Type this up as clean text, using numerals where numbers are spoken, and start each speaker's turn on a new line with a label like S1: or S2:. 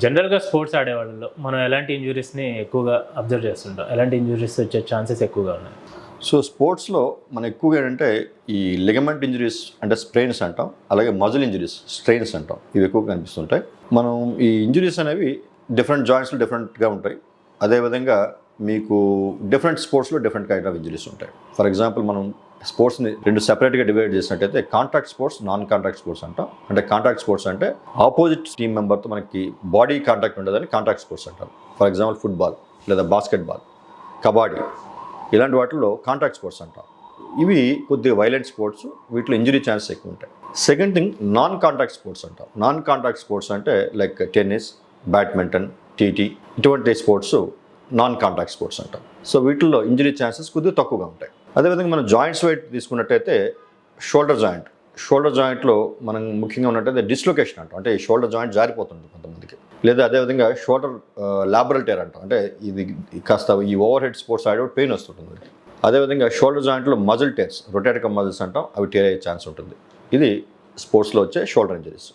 S1: జనరల్గా స్పోర్ట్స్ ఆడేవాళ్ళలో మనం ఎలాంటి ఇంజురీస్ని ఎక్కువగా అబ్జర్వ్ చేస్తుంటాం, ఎలాంటి ఇంజురీస్ వచ్చే ఛాన్సెస్ ఎక్కువగా ఉన్నాయి?
S2: సో స్పోర్ట్స్లో మనం ఎక్కువగా ఏంటంటే ఈ లిగమెంట్ ఇంజరీస్ అంటే స్ట్రెయిన్స్ అంటాం, అలాగే మజిల్ ఇంజరీస్ స్ట్రెయిన్స్ అంటాం, ఇవి ఎక్కువగా కనిపిస్తుంటాయి. మనం ఈ ఇంజరీస్ అనేవి డిఫరెంట్ జాయింట్స్లో డిఫరెంట్గా ఉంటాయి. అదేవిధంగా మీకు డిఫరెంట్ స్పోర్ట్స్లో డిఫరెంట్ కైండ్ ఆఫ్ ఇంజరీస్ ఉంటాయి. ఫర్ ఎగ్జాంపుల్ మనం స్పోర్ట్స్ని రెండు సెపరేట్గా డివైడ్ చేసినట్టయితే contact sports, non contact sports అంటాం. అంటే కాంటాక్ట్ స్పోర్ట్స్ అంటే ఆపోజిట్ టీమ్ మెంబర్తో మనకి బాడీ కాంటాక్ట్ ఉండదని కాంటాక్ట్ స్పోర్ట్స్ అంటారు. ఫర్ ఎగ్జాంపుల్ ఫుట్బాల్ లేదా బాస్కెట్బాల్, కబడ్డీ, ఇలాంటి వాటిల్లో కాంటాక్ట్ స్పోర్ట్స్ అంటాం. ఇవి కొద్దిగా వైలెంట్ స్పోర్ట్స్, వీటిలో ఇంజరీ ఛాన్సెస్ ఎక్కువ ఉంటాయి. Second thing non contact sports అంటాం. నాన్ కాంటాక్ట్ స్పోర్ట్స్ అంటే లైక్ టెన్నిస్, బ్యాడ్మింటన్, టీటీ, ఇటువంటి స్పోర్ట్స్ నాన్ కాంటాక్ట్ స్పోర్ట్స్ అంటాం. సో వీటిల్లో ఇంజరీ ఛాన్సెస్ కొద్దిగా తక్కువగా ఉంటాయి. అదేవిధంగా మనం జాయింట్స్ వైట్ తీసుకున్నట్టయితే షోల్డర్ జాయింట్లో మనం ముఖ్యంగా ఉన్నట్టయితే డిస్లొకేషన్ అంటాం. అంటే ఈ షోల్డర్ జాయింట్ జారిపోతుంది కొంతమందికి. లేదా అదేవిధంగా షోల్డర్ లాబరల్ టేర్ అంటాం. అంటే ఇది కాస్త ఈ ఓవర్ హెడ్ స్పోర్ట్స్ ఆడేవాడు పెయిన్ వస్తుంటుంది. అదేవిధంగా షోల్డర్ జాయింట్లో muscle tears, rotator cuff muscles అంటాం, అవి టేర్ అయ్యే ఛాన్స్ ఉంటుంది. ఇది స్పోర్ట్స్లో వచ్చే షోల్డర్ ఇంజరీస్.